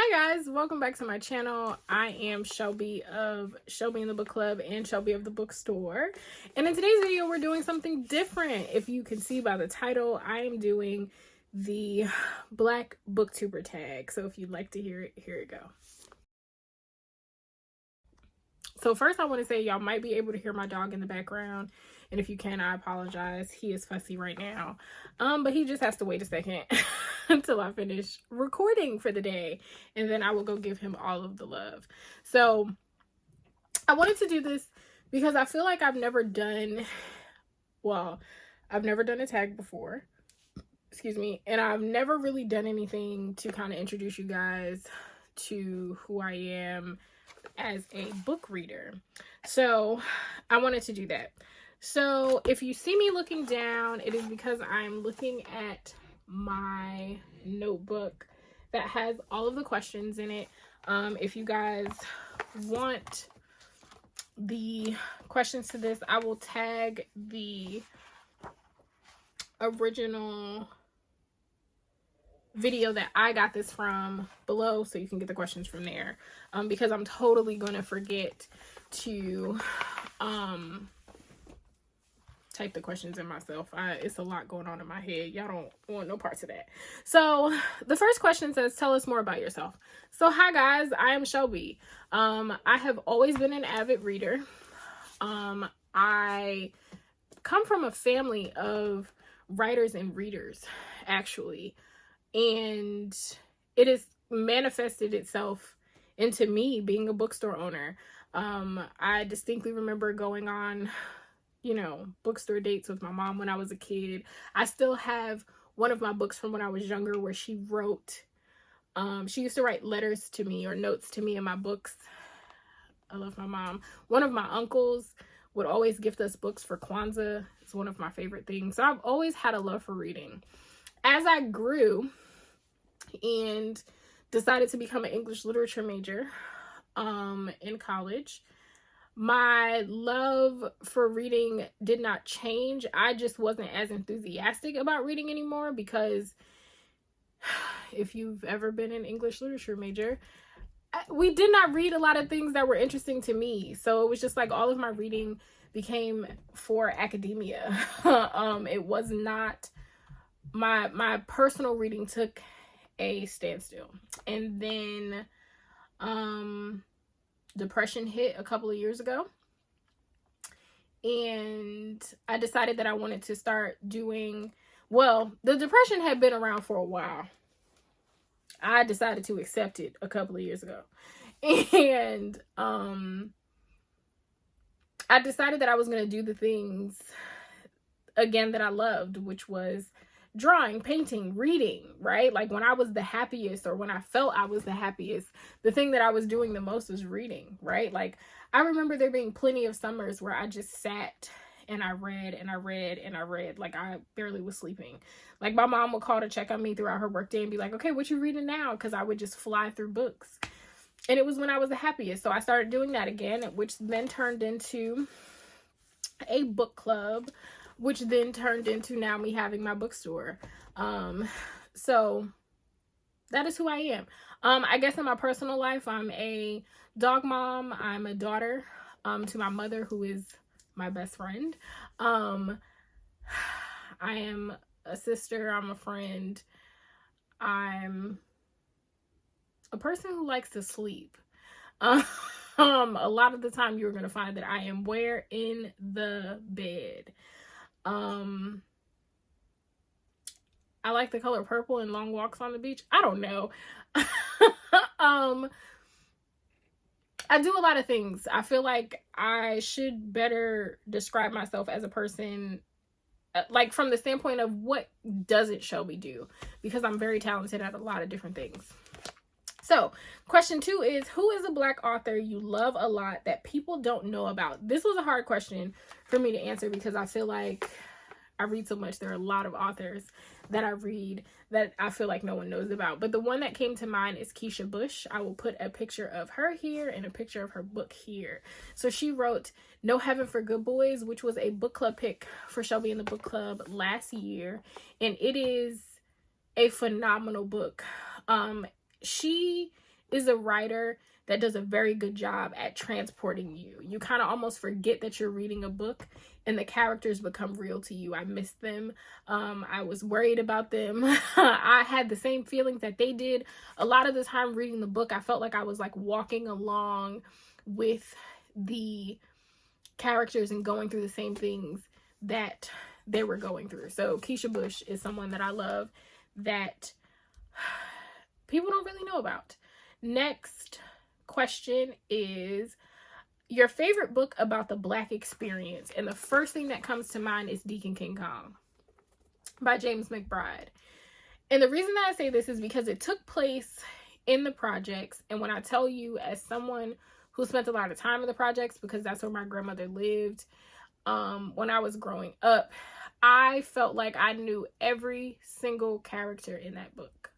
Hi guys, welcome back to my channel. I am Shelby of Shelby in the Book Club and Shelby of the Bookstore. And in today's video, we're doing something different. If you can see by the title, I am doing the Black Booktuber tag. So if you'd like to hear it, here it go. So first I want to say y'all might be able to hear my dog in the background. And if you can, I apologize. He is fussy right now. But he just has to wait a second until I finish recording for the day. And then I will go give him all of the love. So I wanted to do this because I feel like I've never done a tag before. Excuse me. And I've never really done anything to kind of introduce you guys to who I am as a book reader. So I wanted to do that. So if you see me looking down, it is because I'm looking at my notebook that has all of the questions in it. If you guys want the questions to this, I will tag the original video that I got this from below so you can get the questions from there, because I'm totally gonna forget to type the questions in myself. It's a lot going on in my head. Y'all don't want no parts of that. So the first question says, tell us more about yourself. So hi guys, I am Shelby. I have always been an avid reader. I come from a family of writers and readers, actually. And it has manifested itself into me being a bookstore owner. I distinctly remember going on, bookstore dates with my mom when I was a kid. I still have one of my books from when I was younger where she wrote, she used to write letters to me or notes to me in my books. I love my mom. One of my uncles would always gift us books for Kwanzaa. It's one of my favorite things. So I've always had a love for reading. As I grew and decided to become an English literature major in college, my love for reading did not change. I just wasn't as enthusiastic about reading anymore because if you've ever been an English literature major, we did not read a lot of things that were interesting to me. So it was just like all of my reading became for academia. It was not, my personal reading took a standstill. And then depression hit a couple of years ago, and I decided that I wanted to start doing, the depression had been around for a while. I decided to accept it a couple of years ago, and I decided that I was going to do the things again that I loved, which was drawing, painting, reading, right? Like when I was the happiest, or when I felt I was the happiest, the thing that I was doing the most was reading, right? Like I remember there being plenty of summers where I just sat and I read and I read and I read. Like I barely was sleeping. Like my mom would call to check on me throughout her workday and be like, okay, what you reading now? Because I would just fly through books. And it was when I was the happiest. So I started doing that again, which then turned into a book club, which then turned into now me having my bookstore. So that is who I am. I guess in my personal life, I'm a dog mom. I'm a daughter to my mother, who is my best friend. I am a sister. I'm a friend. I'm a person who likes to sleep. A lot of the time you're going to find that I am where? In the bed. I like the color purple and long walks on the beach. I don't know. I do a lot of things. I feel like I should better describe myself as a person, like from the standpoint of what doesn't Shelby do, because I'm very talented at a lot of different things. So question 2 is, who is a Black author you love a lot that people don't know about? This was a hard question for me to answer because I feel like I read so much. There are a lot of authors that I read that I feel like no one knows about. But the one that came to mind is Keisha Bush. I will put a picture of her here and a picture of her book here. So she wrote No Heaven for Good Boys, which was a book club pick for Shelby in the Book Club last year. And it is a phenomenal book. She is a writer that does a very good job at transporting you. You kind of almost forget that you're reading a book and the characters become real to you. I missed them. I was worried about them. I had the same feelings that they did. A lot of the time reading the book, I felt like I was like walking along with the characters and going through the same things that they were going through. So Keisha Bush is someone that I love that people don't really know about. Next question is your favorite book about the Black experience. And the first thing that comes to mind is Deacon King Kong by James McBride. And the reason that I say this is because it took place in the projects. And when I tell you, as someone who spent a lot of time in the projects, because that's where my grandmother lived, when I was growing up, I felt like I knew every single character in that book.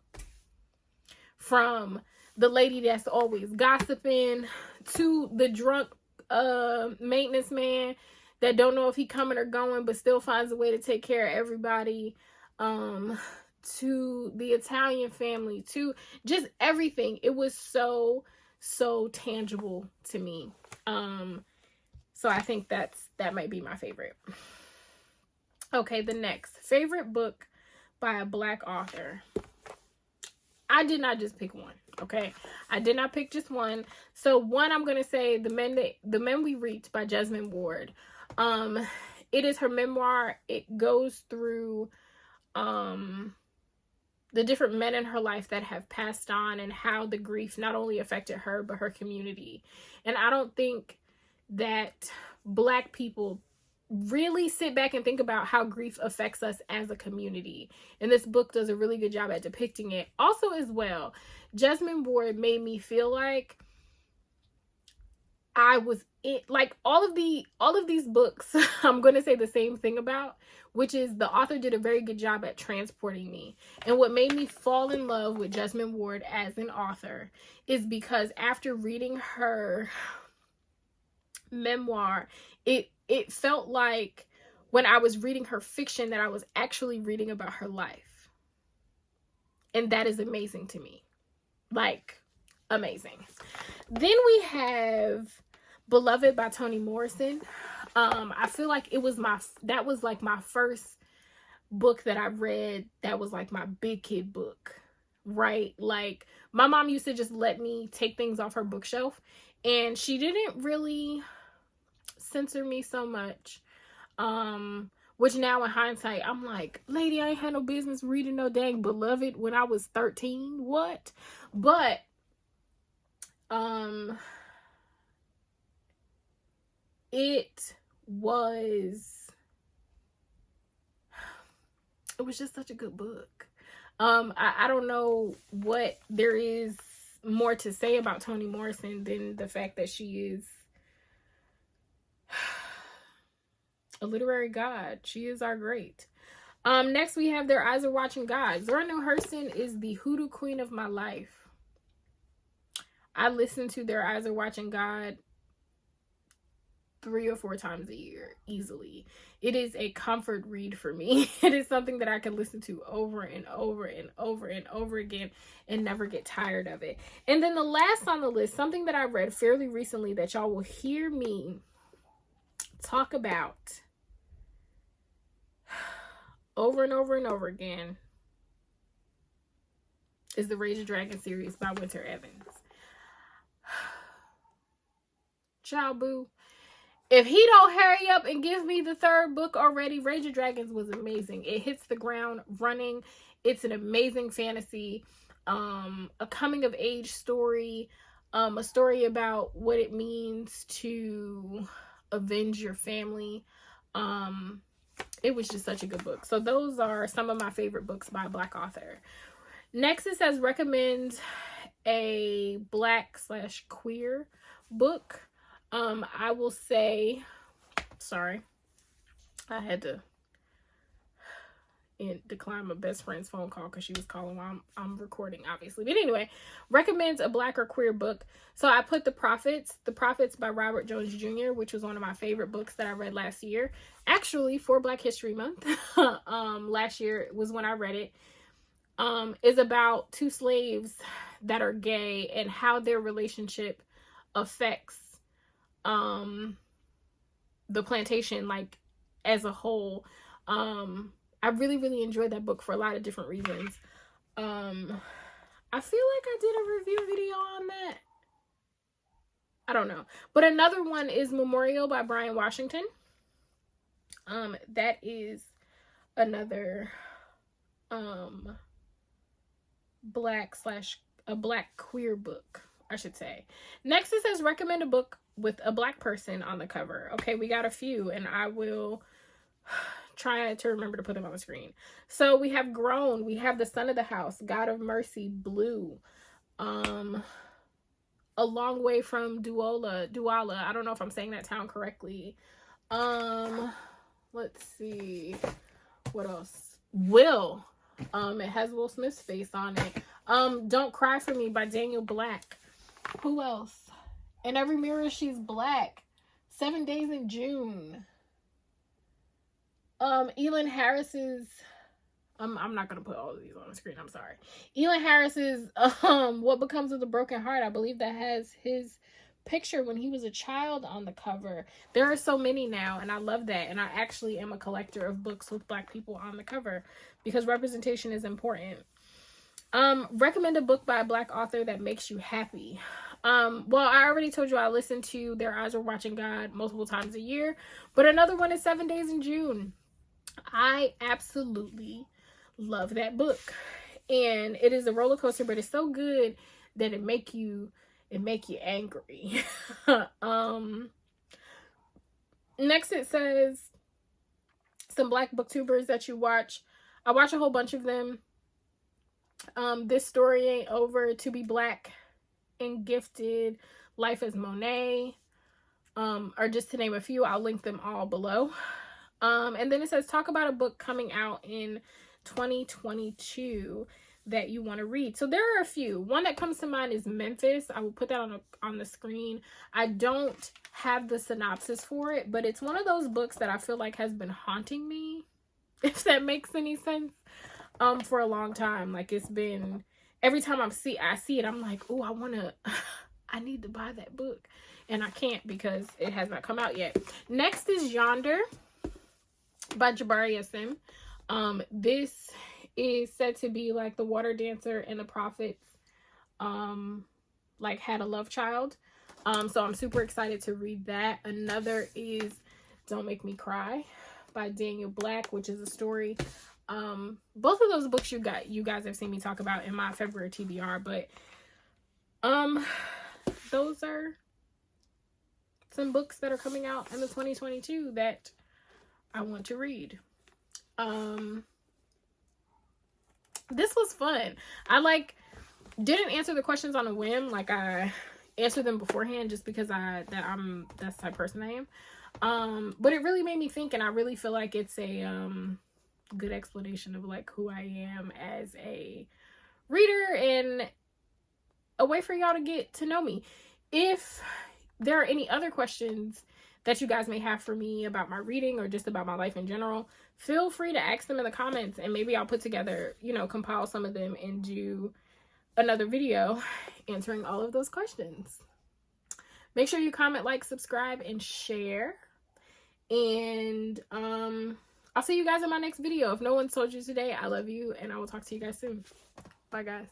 From the lady that's always gossiping to the drunk maintenance man that don't know if he coming or going but still finds a way to take care of everybody, to the Italian family, to just everything. It was so tangible to me. So I think that might be my favorite. Okay, the next favorite book by a Black author. I did not just pick one, okay? I did not pick just one. So one, I'm going to say The Men We Reaped by Jesmyn Ward. It is her memoir. It goes through the different men in her life that have passed on and how the grief not only affected her, but her community. And I don't think that Black people really sit back and think about how grief affects us as a community. And this book does a really good job at depicting it. Also as well, Jesmyn Ward made me feel like I was in, like, all of these books I'm going to say the same thing about, which is the author did a very good job at transporting me. And what made me fall in love with Jesmyn Ward as an author is because after reading her memoir, it felt like when I was reading her fiction that I was actually reading about her life. And that is amazing to me. Like, amazing. Then we have Beloved by Toni Morrison. I feel like that was like my first book that I read that was like my big kid book, right? Like, my mom used to just let me take things off her bookshelf, and she didn't really censor me so much, which now in hindsight I'm like, lady, I ain't had no business reading no dang Beloved when I was 13. What? But it was just such a good book. I don't know what there is more to say about Toni Morrison than the fact that she is a literary god. She is our great. Next we have Their Eyes Are Watching God. Zora Neale Hurston is the hoodoo queen of my life. I listen to Their Eyes Are Watching God 3 or 4 times a year, easily. It is a comfort read for me. It is something that I can listen to over and over and over and over again and never get tired of it. And then the last on the list, something that I read fairly recently that y'all will hear me talk about over and over and over again, is the Rage of Dragon series by Winter Evans. Child boo. If he don't hurry up and give me the 3rd book already, Rage of Dragons was amazing. It hits the ground running. It's an amazing fantasy, a coming of age story, a story about what it means to avenge your family. It was just such a good book. So those are some of my favorite books by a Black author. Next, it says recommend a Black/queer book. I will say, sorry, I had to decline my best friend's phone call because she was calling while I'm recording, obviously. But anyway, recommends a Black or queer book. So I put The Prophets by Robert Jones Jr., which was one of my favorite books that I read last year. Actually, for Black History Month, last year was when I read it. Is about 2 slaves that are gay and how their relationship affects the plantation, like, as a whole. I really, really enjoyed that book for a lot of different reasons. I feel like I did a review video on that. I don't know. But another one is Memorial by Brian Washington. That is another black queer book, I should say. Next, it says recommend a book with a black person on the cover. Okay, we got a few, and I will try to remember to put them on the screen. So we have Grown, we have The Son of the House, God of Mercy, Blue, A Long Way from Duala. I don't know if I'm saying that town correctly. Let's see, what else? Will. It has Will Smith's face on it. Don't Cry for Me by Daniel Black. Who else? In Every Mirror She's Black. 7 Days in June. Elin Harris's, I'm not gonna put all of these on the screen, I'm sorry. Elin Harris's What Becomes of the Broken Heart. I believe that has his picture when he was a child on the cover. There are so many now, and I love that. And I actually am a collector of books with black people on the cover because representation is important. Recommend a book by a black author that makes you happy. Well, I already told you I listen to Their Eyes Are Watching God multiple times a year, but another one is 7 Days in June. I absolutely love that book, and it is a roller coaster, but it's so good that it make you angry. Next, it says some black booktubers that you watch. I watch a whole bunch of them. This Story Ain't Over, To Be Black and Gifted, Life as Monet, or just to name a few. I'll link them all below. And then it says talk about a book coming out in 2022 that you want to read. So there are a few. One that comes to mind is Memphis. I will put that on the screen. I don't have the synopsis for it, but it's one of those books that I feel like has been haunting me, if that makes any sense, for a long time. Like, it's been, every time I see it, I'm like, oh, I need to buy that book, and I can't because it has not come out yet. Next is Yonder by Jabari Yassim. This is said to be like the water dancer and the prophets like had a love child. So I'm super excited to read that. Another is Don't Make Me Cry by Daniel Black, which is a story. Both of those books you guys have seen me talk about in my February TBR, but those are some books that are coming out in the 2022 that I want to read. This was fun. I didn't answer the questions on a whim. Like, I answered them beforehand just because that's the type of person I am. But it really made me think, and I really feel like it's a good explanation of like who I am as a reader and a way for y'all to get to know me. If there are any other questions that you guys may have for me about my reading or just about my life in general, feel free to ask them in the comments, and maybe I'll put together, compile some of them and do another video answering all of those questions. Make sure you comment, like, subscribe, and share. And I'll see you guys in my next video. If no one told you today, I love you, and I will talk to you guys soon. Bye, guys.